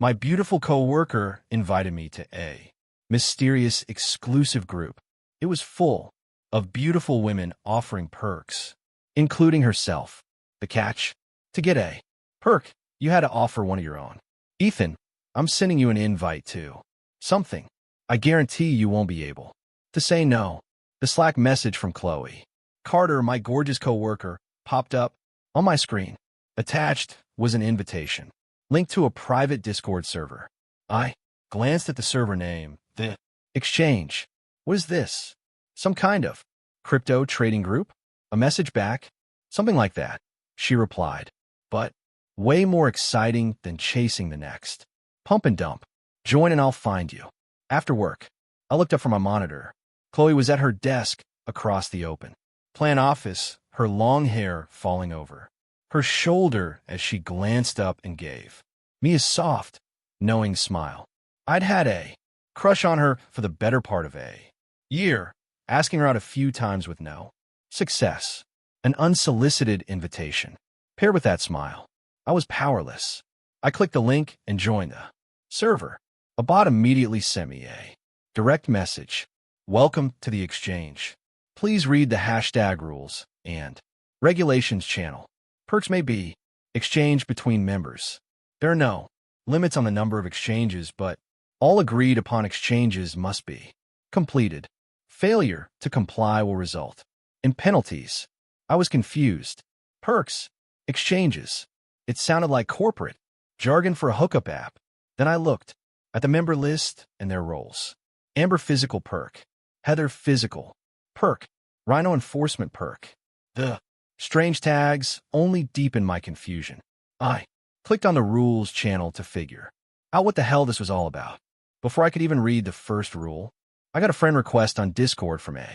My beautiful coworker invited me to a mysterious exclusive group. It was full of beautiful women offering perks, including herself. The catch? To get a perk, you had to offer one of your own. Ethan, I'm sending you an invite to something. I guarantee you won't be able to say no. The Slack message from Chloe Carter, my gorgeous coworker, popped up on my screen. Attached was an invitation linked to a private Discord server. I glanced at the server name, the Exchange. What is this? Some kind of crypto trading group? A message back? Something like that, she replied. But way more exciting than chasing the next pump and dump. Join and I'll find you. After work, I looked up from my monitor. Chloe was at her desk across the open plan office, her long hair falling over her shoulder as she glanced up and gave me a soft, knowing smile. I'd had a crush on her for the better part of a year, asking her out a few times with no success. An unsolicited invitation. Paired with that smile, I was powerless. I clicked the link and joined the server. A bot immediately sent me a direct message. Welcome to the Exchange. Please read the hashtag rules and regulations channel. Perks may be exchanged between members. There are no limits on the number of exchanges, but all agreed upon exchanges must be completed. Failure to comply will result in penalties. I was confused. Perks, exchanges. It sounded like corporate jargon for a hookup app. Then I looked at the member list and their roles. Amber physical perk. Heather physical perk. Rhino enforcement perk. The strange tags only deepened my confusion. I clicked on the rules channel to figure out what the hell this was all about. Before I could even read the first rule, I got a friend request on Discord from a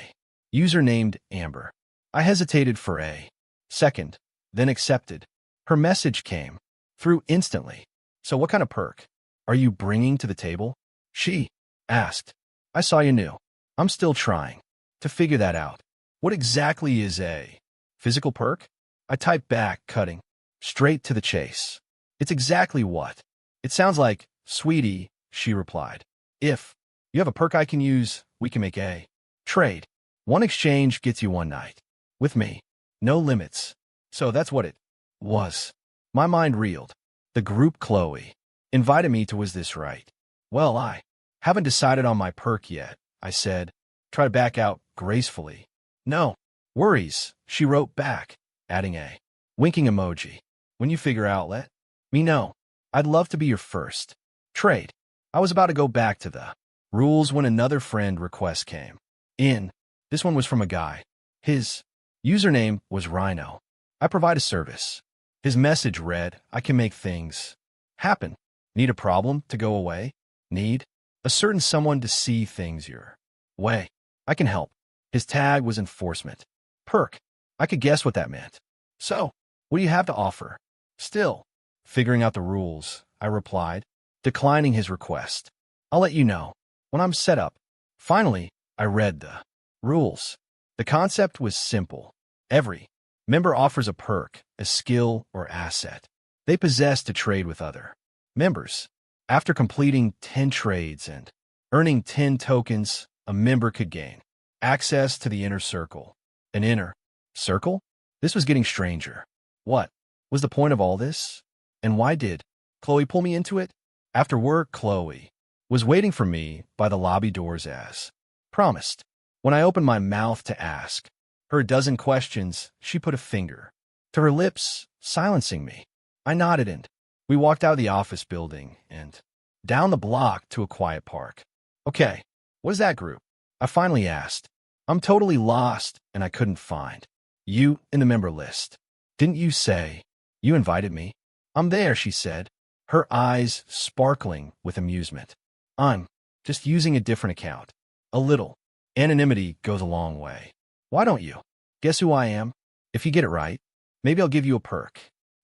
user named Amber. I hesitated for a second, then accepted. Her message came through instantly. So what kind of perk are you bringing to the table? She asked. I saw you new. I'm still trying to figure that out. What exactly is a physical perk? I typed back, cutting straight to the chase. It's exactly what it sounds like, sweetie, she replied. If you have a perk I can use, we can make a trade. One exchange gets you one night. With me. No limits. So that's what it was. My mind reeled. The group Chloe invited me to. Was this right? Well, I haven't decided on my perk yet, I said. Try to back out gracefully. No worries, she wrote back, adding a winking emoji. When you figure out, let me know. I'd love to be your first trade. I was about to go back to the rules when another friend request came in. This one was from a guy. His username was Rhino. I provide a service. His message read, I can make things happen. Need a problem to go away? Need a certain someone to see things your way? I can help. His tag was enforcement. Perk. I could guess what that meant. So, what do you have to offer? Still figuring out the rules, I replied, declining his request. I'll let you know when I'm set up. Finally, I read the rules. The concept was simple. Every member offers a perk, a skill, or asset they possess to trade with other members. After completing 10 trades and earning 10 tokens, a member could gain access to the inner circle. An inner circle? This was getting stranger. What was the point of all this? And why did Chloe pull me into it? After work, Chloe was waiting for me by the lobby doors as promised. When I opened my mouth to ask her a dozen questions, she put a finger to her lips, silencing me. I nodded and we walked out of the office building and down the block to a quiet park. Okay, what is that group? I finally asked. I'm totally lost and I couldn't find you in the member list. Didn't you say you invited me? I'm there, she said, her eyes sparkling with amusement. I'm just using a different account. A little anonymity goes a long way. Why don't you guess who I am? If you get it right, maybe I'll give you a perk.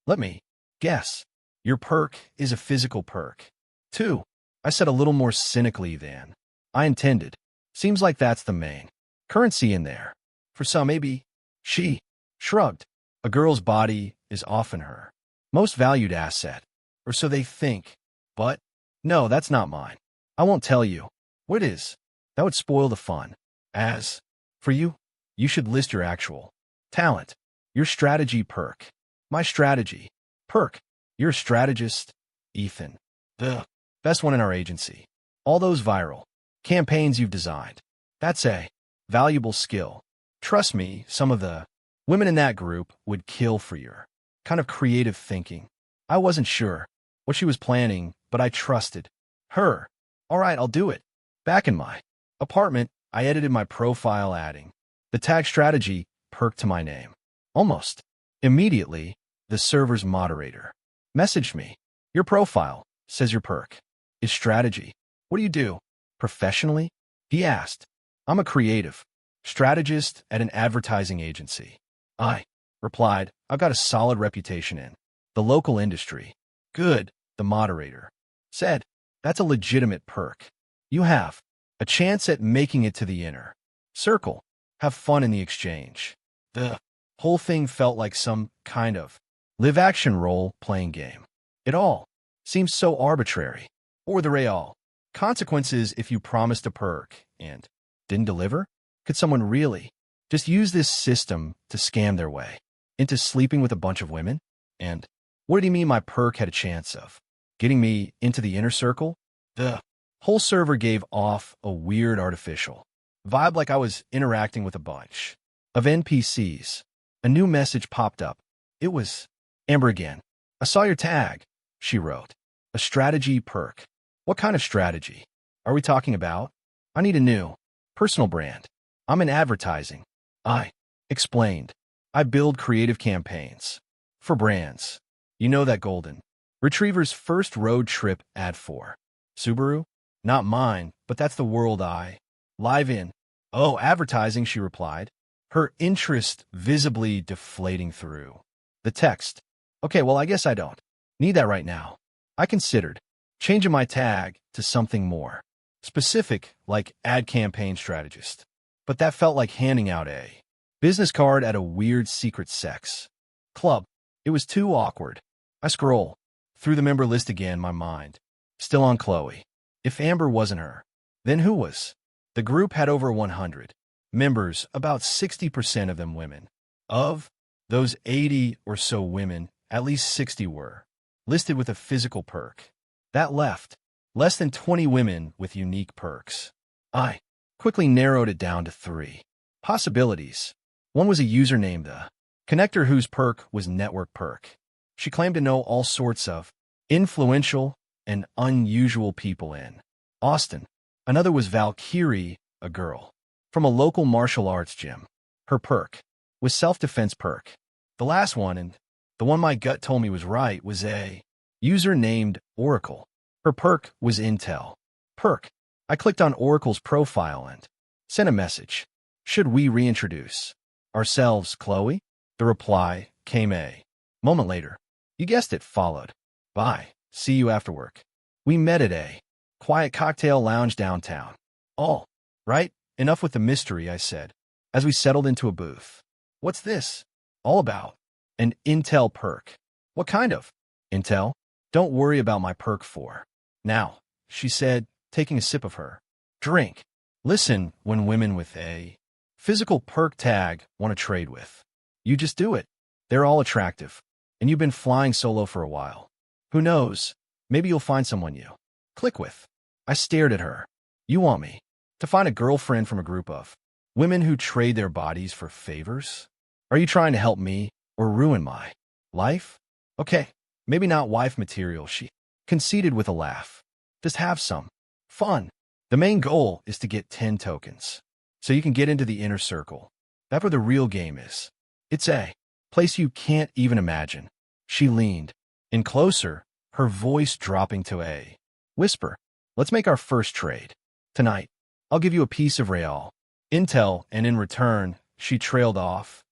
Let me guess. Your perk is a physical perk. 2. I said a little more cynically than I intended. Seems like that's the main currency in there. For some, maybe. She shrugged. A girl's body is often her most valued asset, or so they think. But No, that's not mine. I won't tell you. What is? That would spoil the fun. As for you, you should list your actual talent, your strategy perk. My strategy perk. You're a strategist, Ethan. The best one in our agency. All those viral campaigns you've designed. That's a valuable skill. Trust me, some of the women in that group would kill for your kind of creative thinking. I wasn't sure what she was planning, but I trusted her. All right, I'll do it. Back in my apartment, I edited my profile adding the tag strategy perk to my name. Almost immediately, the server's moderator messaged me. Your profile says your perk is strategy. What do you do professionally? He asked. I'm a creative strategist at an advertising agency. I replied, I've got a solid reputation in the local industry. Good, the moderator said. That's a legitimate perk. You have a chance at making it to the inner circle. Have fun in the exchange. The whole thing felt like some kind of live-action role-playing game. It all seems so arbitrary. Or the real consequences if you promised a perk and didn't deliver? Could someone really just use this system to scam their way into sleeping with a bunch of women? And what did he mean my perk had a chance of getting me into the inner circle? The whole server gave off a weird artificial vibe like I was interacting with a bunch of NPCs. A new message popped up. It was Amber again. I saw your tag, she wrote. A strategy perk. What kind of strategy are we talking about? I need a new personal brand. I'm in advertising. I explained. I build creative campaigns for brands. You know that golden retriever's first road trip ad for Subaru? Not mine, but that's the world I live in. Oh, advertising, she replied, her interest visibly deflating through the text. Okay, well, I guess I don't need that right now. I considered changing my tag to something more specific, like ad campaign strategist. But that felt like handing out a business card at a weird secret sex club. It was too awkward. I scroll through the member list again, my mind still on Chloe. If Amber wasn't her, then who was? The group had over 100 members, about 60% of them women. Of those 80 or so women, at least 60 were listed with a physical perk. That left less than 20 women with unique perks. I quickly narrowed it down to 3 possibilities. One was a user named the connector whose perk was network perk. She claimed to know all sorts of influential and unusual people in Austin. Another was Valkyrie, a girl from a local martial arts gym. Her perk was self-defense perk. The last one, and the one my gut told me was right, was a user named Oracle. Her perk was Intel perk. I clicked on Oracle's profile and sent a message. Should we reintroduce ourselves, Chloe? The reply came a moment later. You guessed it, followed by, see you after work. We met at a quiet cocktail lounge downtown. All right, enough with the mystery, I said, as we settled into a booth. What's this all about? An Intel perk. What kind of Intel? Don't worry about my perk for now, she said, taking a sip of her drink. Listen, when women with a physical perk tag want to trade with, you just do it. They're all attractive, and you've been flying solo for a while. Who knows? Maybe you'll find someone you click with. I stared at her. You want me to find a girlfriend from a group of women who trade their bodies for favors? Are you trying to help me or ruin my life? Okay, maybe not wife material, she conceded with a laugh. Just have some fun. The main goal is to get 10 tokens, so you can get into the inner circle. That's where the real game is. It's a place you can't even imagine. She leaned in closer, her voice dropping to a whisper. Let's make our first trade. Tonight, I'll give you a piece of real intel, and in return, she trailed off,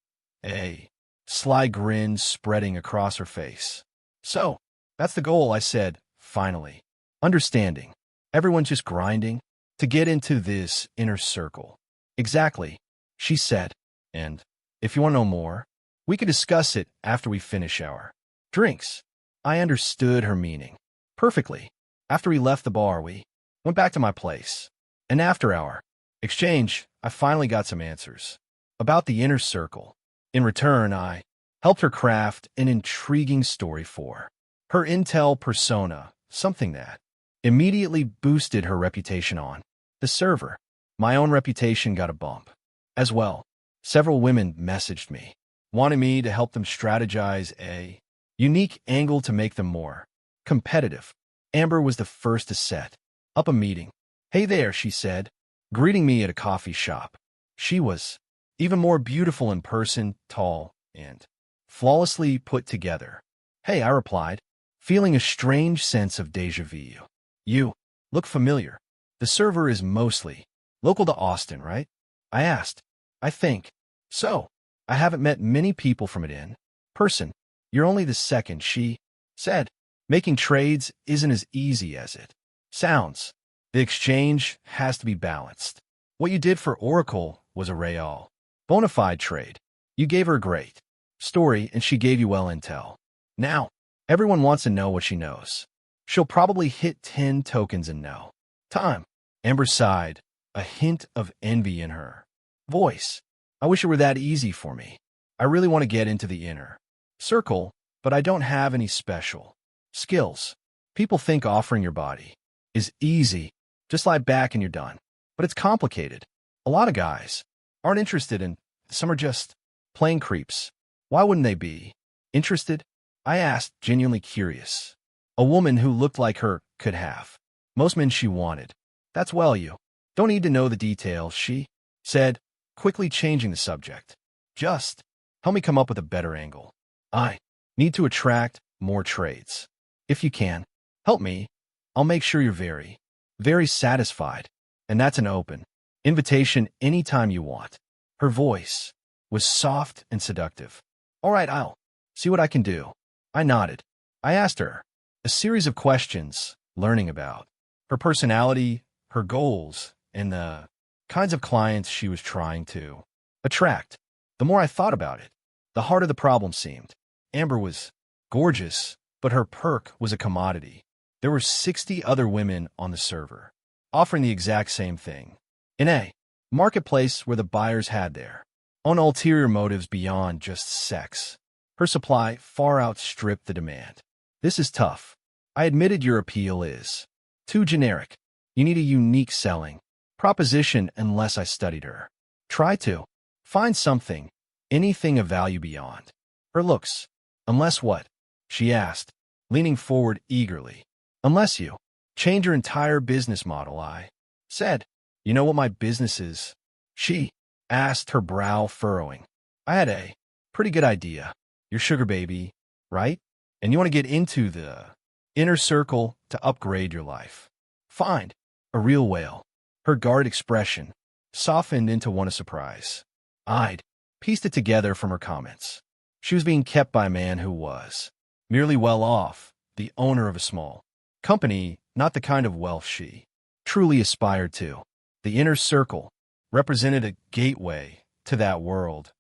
a sly grin spreading across her face. So, that's the goal, I said, finally. Understanding. Everyone's just grinding to get into this inner circle. Exactly, she said. And if you want to know more, we could discuss it after we finish our drinks. I understood her meaning perfectly. After we left the bar, we went back to my place. And after our exchange, I finally got some answers about the inner circle. In return, I helped her craft an intriguing story for her Intel persona, something that immediately boosted her reputation on the server. My own reputation got a bump as well. Several women messaged me, wanting me to help them strategize a unique angle to make them more competitive. Amber was the first to set up a meeting. "Hey there," she said, greeting me at a coffee shop. She was even more beautiful in person, tall, and flawlessly put together. "Hey," I replied, feeling a strange sense of déjà vu. "You look familiar. The server is mostly local to Austin, right?" I asked. "I think so. I haven't met many people from it in person. You're only the second," she said. "Making trades isn't as easy as it sounds. The exchange has to be balanced. What you did for Oracle was a real bona fide trade. You gave her a great story, and she gave you well intel. Now, everyone wants to know what she knows. She'll probably hit 10 tokens in no time." Amber sighed, a hint of envy in her voice. "I wish it were that easy for me. I really want to get into the inner circle, but I don't have any special skills. People think offering your body is easy. Just lie back and you're done. But it's complicated. A lot of guys aren't interested, and some are just plain creeps. Why wouldn't they be interested?" I asked, genuinely curious. A woman who looked like her could have most men she wanted. "That's well, you don't need to know the details," she said, quickly changing the subject. "Just help me come up with a better angle. I need to attract more trades. If you can help me, I'll make sure you're very, very satisfied. And that's an open invitation anytime you want." Her voice was soft and seductive. "All right, I'll see what I can do." I nodded. I asked her a series of questions, learning about her personality, her goals, and the kinds of clients she was trying to attract. The more I thought about it, the harder the problem seemed. Amber was gorgeous, but her perk was a commodity. There were 60 other women on the server, offering the exact same thing. In a marketplace where the buyers had their own ulterior motives beyond just sex, her supply far outstripped the demand. "This is tough. I admitted your appeal is too generic. You need a unique selling proposition." Unless I studied her, try to find something, anything of value beyond her looks. "Unless what?" she asked, leaning forward eagerly. "Unless you change your entire business model," I said. "You know what my business is?" she asked, her brow furrowing. I had a pretty good idea. "Your sugar baby, right? And you want to get into the inner circle to upgrade your life. Find a real whale." Her guard expression softened into one of surprise. I'd pieced it together from her comments. She was being kept by a man who was merely well off, the owner of a small company, not the kind of wealth she truly aspired to. The inner circle represented a gateway to that world,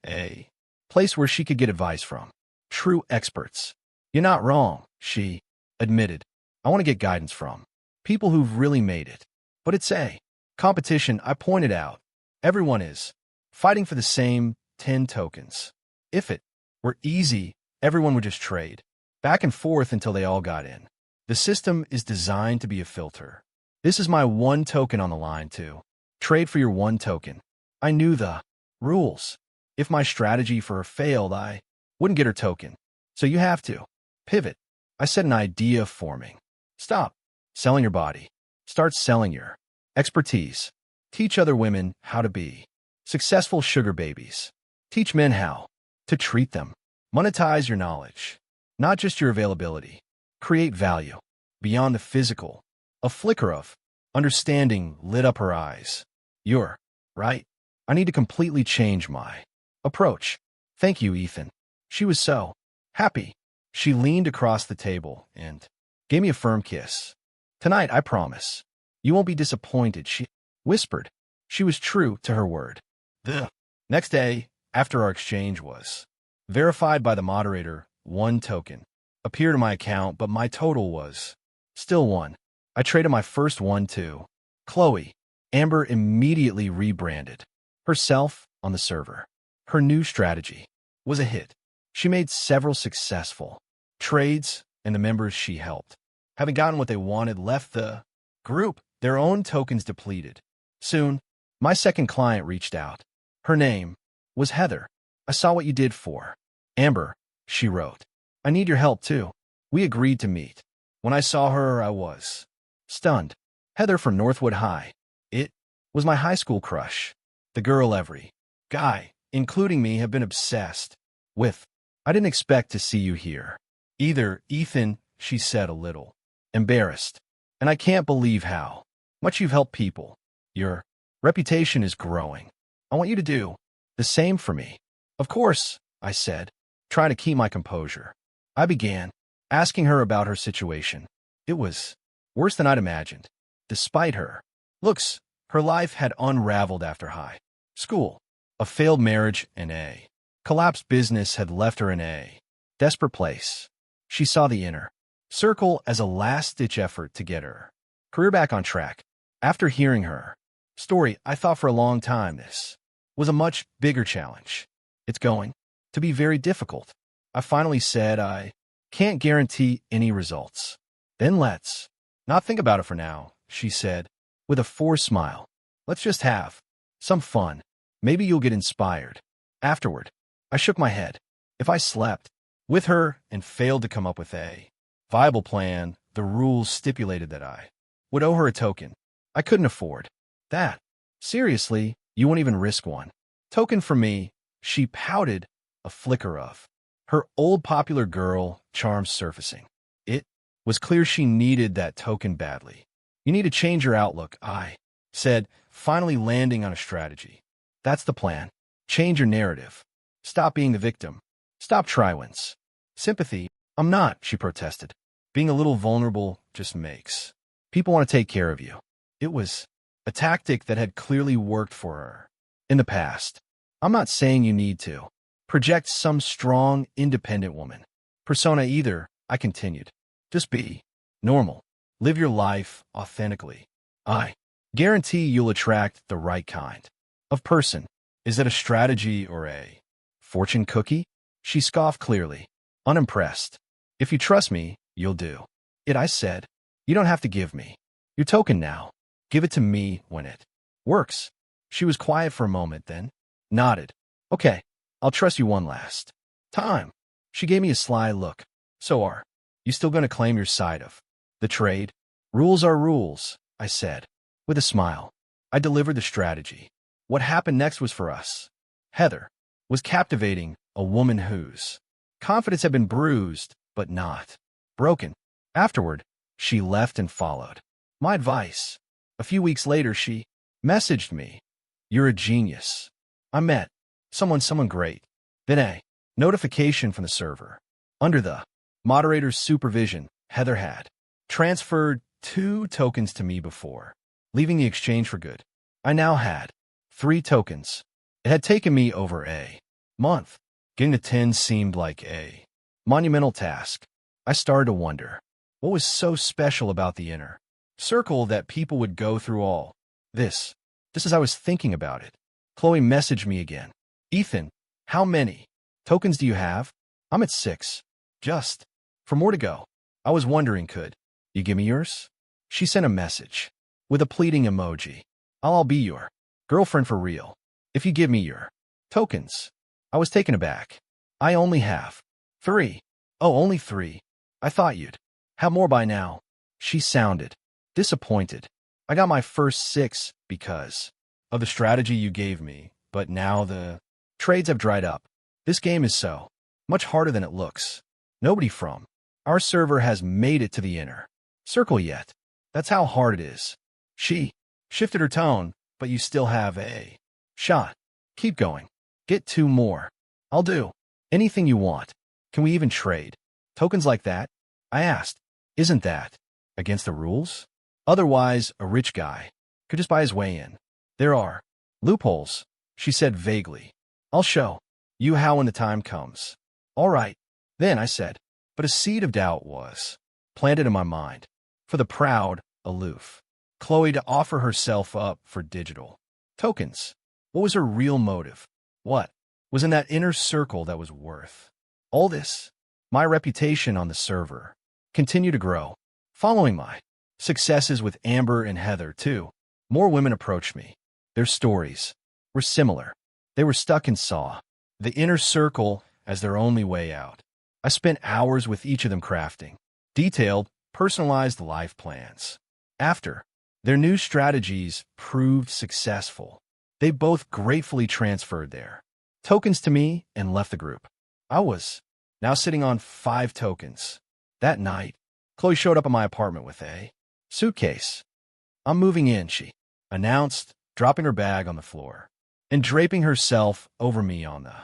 a place where she could get advice from true experts. "You're not wrong," she admitted. "I want to get guidance from people who've really made it. But it's a competition," I pointed out. "Everyone is fighting for the same 10 tokens. If it were easy, everyone would just trade back and forth until they all got in. The system is designed to be a filter. This is my 1 token on the line to trade for your 1 token." I knew the rules. If my strategy for her failed, I wouldn't get her token. "So you have to pivot." I said, an idea forming. "Stop selling your body. Start selling your expertise. Teach other women how to be successful sugar babies. Teach men how to treat them. Monetize your knowledge, not just your availability. Create value beyond the physical." A flicker of understanding lit up her eyes. "You're right. I need to completely change my approach." "Thank you, Ethan." She was so happy. She leaned across the table and gave me a firm kiss. "Tonight, I promise. You won't be disappointed," she whispered. She was true to her word. The next day, after our exchange was verified by the moderator, 1 token appeared in my account, but my total was still 1. I traded my first one to Chloe. Amber immediately rebranded herself on the server. Her new strategy was a hit. She made several successful trades, and the members she helped, having gotten what they wanted, left the group, their own tokens depleted. Soon, my second client reached out. Her name was Heather. I saw what you did for Amber, she wrote. I need your help too. We agreed to meet. When I saw her, I was stunned. Heather from Northwood High. It was my high school crush. The girl every guy, including me, have been obsessed with. I didn't expect to see you here either, Ethan, she said, a little embarrassed. And I can't believe how much you've helped people. Your reputation is growing. I want you to do the same for me. Of course, I said, trying to keep my composure. I began asking her about her situation. It was worse than I'd imagined. Despite her looks, her life had unraveled after high school. A failed marriage and a collapsed business had left her in a desperate place. She saw the inner circle as a last-ditch effort to get her career back on track. After hearing her story, I thought for a long time this was a much bigger challenge. It's going to be very difficult. I finally said I can't guarantee any results. Then let's not think about it for now, she said, with a forced smile. Let's just have some fun. Maybe you'll get inspired. Afterward, I shook my head. If I slept with her and failed to come up with a viable plan, the rules stipulated that I would owe her a token. I couldn't afford that. Seriously, you won't even risk one token from me? She pouted, a flicker of her old popular girl charm surfacing. It was clear she needed that token badly. You need to change your outlook, I said, finally landing on a strategy. That's the plan. Change your narrative. Stop being the victim. Stop try-wins. Sympathy. I'm not, she protested. Being a little vulnerable just makes people want to take care of you. It was a tactic that had clearly worked for her in the past. I'm not saying you need to project some strong, independent woman persona either, I continued. Just be normal. Live your life authentically. I guarantee you'll attract the right kind of person. Is it a strategy or a fortune cookie? She scoffed clearly, unimpressed. If you trust me, you'll do it, I said. You don't have to give me your token now. Give it to me when it works. She was quiet for a moment, then nodded. Okay, I'll trust you one last time. She gave me a sly look. So are you still going to claim your side of the trade? Rules are rules, I said, with a smile. I delivered the strategy. What happened next was for us. Heather was captivating, a woman whose confidence had been bruised, but not broken. Afterward, she left and followed my advice. A few weeks later, she messaged me. You're a genius. I met someone great. Then a notification from the server. Under the moderator's supervision, Heather had transferred 2 tokens to me before leaving the exchange for good. I now had 3 tokens. It had taken me over a month. Getting to 10 seemed like a monumental task. I started to wonder what was so special about the inner circle that people would go through all this. Just as I was thinking about it, Chloe messaged me again. Ethan, how many tokens do you have? I'm at 6. Just for more to go. I was wondering, could you give me yours? She sent a message with a pleading emoji. I'll be your girlfriend for real if you give me your tokens. I was taken aback. I only have 3. Oh, only 3. I thought you'd have more by now. She sounded disappointed. I got my first 6 because of the strategy you gave me, but now the trades have dried up. This game is so much harder than it looks. Nobody from our server has made it to the inner circle yet. That's how hard it is. She shifted her tone, but you still have a shot. Keep going. Get 2 more. I'll do anything you want. Can we even trade tokens like that? I asked. Isn't that against the rules? Otherwise, a rich guy could just buy his way in. There are loopholes, she said vaguely. I'll show you how when the time comes. All right, then, I said, but a seed of doubt was planted in my mind. For the proud aloof. Chloe to offer herself up for digital tokens. What was her real motive? What was in that inner circle that was worth all this? My reputation on the server continued to grow. Following my successes with Amber and Heather, too, more women approached me. Their stories were similar. They were stuck and saw the inner circle as their only way out. I spent hours with each of them crafting detailed, personalized life plans. After their new strategies proved successful, they both gratefully transferred their tokens to me and left the group. I was now sitting on 5 tokens. That night, Chloe showed up at my apartment with a suitcase. "I'm moving in," she announced, dropping her bag on the floor and draping herself over me on the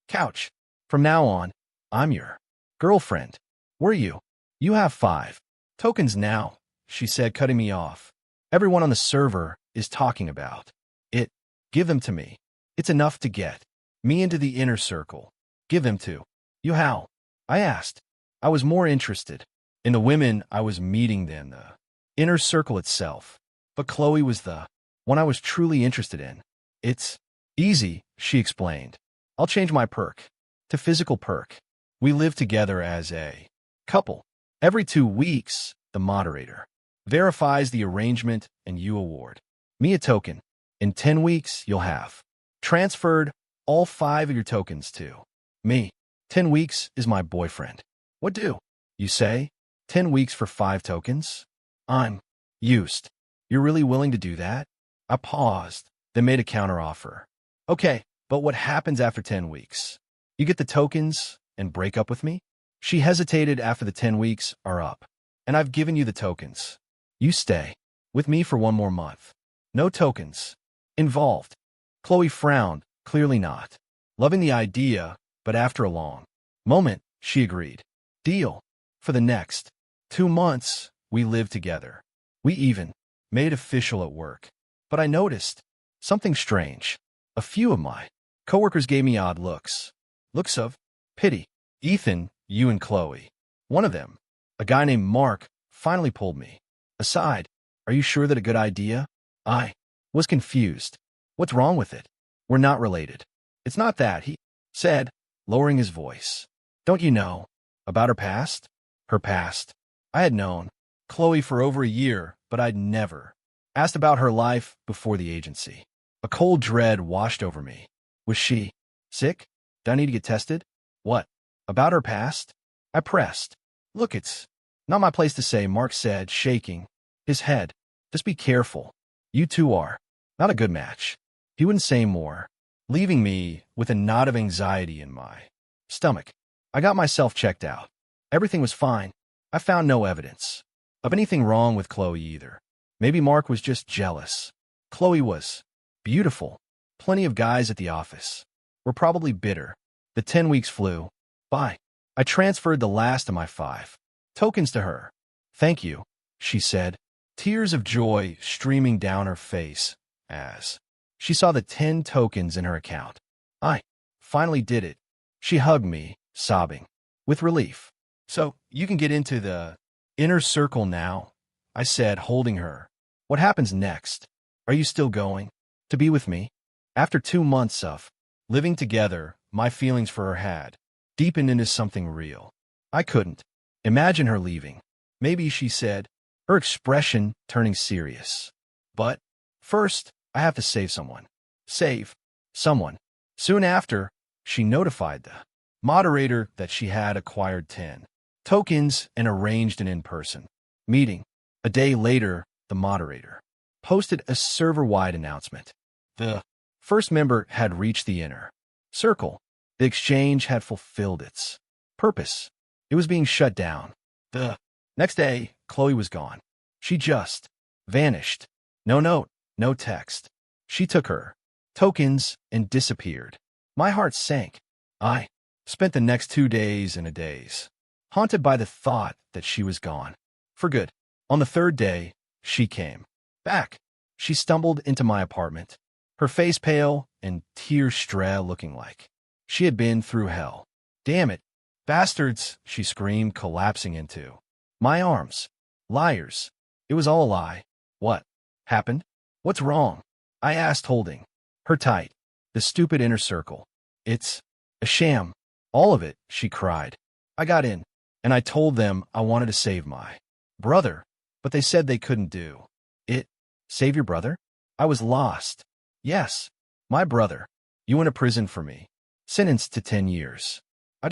couch. "From now on, I'm your girlfriend. Were you? You have 5 tokens now," she said, cutting me off. "Everyone on the server is talking about it. Give them to me. It's enough to get me into the inner circle." "Give them to you how?" I asked. I was more interested in the women I was meeting than the inner circle itself. But Chloe was the one I was truly interested in. "It's easy," she explained. "I'll change my perk to physical perk. We live together as a couple. Every 2 weeks, the moderator verifies the arrangement and you award me a token. In 10 weeks, you'll have transferred all 5 of your tokens to me. 10 weeks is my boyfriend." "What do you say? 10 weeks for 5 tokens? I'm used." "You're really willing to do that?" I paused, then made a counteroffer. "Okay, but what happens after 10 weeks? You get the tokens and break up with me?" She hesitated. "After the 10 weeks are up, and I've given you the tokens, you stay with me for 1 more month. No tokens involved." Chloe frowned, clearly not loving the idea, but after a long moment, she agreed. "Deal." For the next 2 months, we lived together. We even made official at work. But I noticed something strange. A few of my coworkers gave me odd looks of pity. "Ethan, you and Chloe." One of them, a guy named Mark, finally pulled me aside. "Are you sure that a good idea?" I was confused. "What's wrong with it?" "We're not related." "It's not that," he said, lowering his voice. "Don't you know about her past?" Her past. I had known Chloe for over a year, but I'd never asked about her life before the agency. A cold dread washed over me. Was she sick? Did I need to get tested? "What about her past?" I pressed. "Look, it's not my place to say," Mark said, shaking his head. "Just be careful. You two are not a good match." He wouldn't say more, leaving me with a knot of anxiety in my stomach. I got myself checked out. Everything was fine. I found no evidence of anything wrong with Chloe either. Maybe Mark was just jealous. Chloe was beautiful. Plenty of guys at the office were probably bitter. The 10 weeks flew by. I transferred the last of my 5 tokens to her. "Thank you," she said, tears of joy streaming down her face as she saw the 10 tokens in her account. "I finally did it." She hugged me, sobbing with relief. "So you can get into the inner circle now," I said, holding her. "What happens next? Are you still going to be with me?" After 2 months of living together, my feelings for her had deepened into something real. I couldn't imagine her leaving. "Maybe," she said, her expression turning serious. "But first, I have to save someone." Save someone. Soon after, she notified the moderator that she had acquired 10 tokens and arranged an in-person meeting. A day later, the moderator posted a server-wide announcement. The first member had reached the inner circle. The exchange had fulfilled its purpose. It was being shut down. The next day, Chloe was gone. She just vanished. No note, no text. She took her tokens and disappeared. My heart sank. I spent the next 2 days and a daze, haunted by the thought that she was gone for good. On the 3rd day, she came back. She stumbled into my apartment, her face pale and tear-strewn, looking like she had been through hell. "Damn it, bastards," she screamed, collapsing into my arms. "Liars. It was all a lie. What happened? What's wrong? I asked, holding her tight. The stupid inner circle. It's a sham. All of it, she cried. I got in, and I told them I wanted to save my brother, but they said they couldn't do it. Save your brother? I was lost. Yes, my brother. You went to prison for me. Sentenced to 10 years. I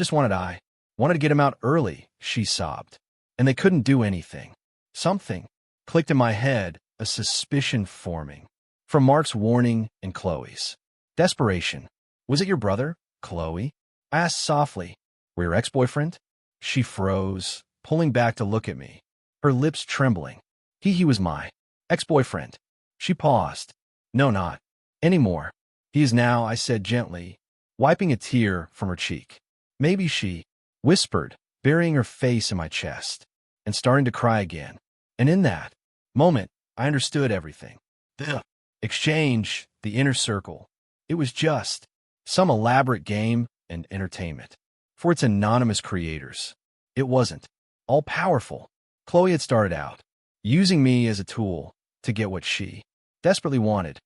wanted to get him out early, she sobbed. And they couldn't do anything. Something clicked in my head, a suspicion forming. From Mark's warning and Chloe's desperation. Was it your brother, Chloe? I asked softly. Were your ex-boyfriend? She froze, pulling back to look at me, her lips trembling. He was my ex-boyfriend. She paused. No, not anymore. He is now, I said gently, wiping a tear from her cheek. Maybe, she whispered, burying her face in my chest and starting to cry again. And in that moment, I understood everything. The exchange, the inner circle. It was just some elaborate game and entertainment for its anonymous creators. It wasn't all-powerful. Chloe had started out using me as a tool to get what she desperately wanted.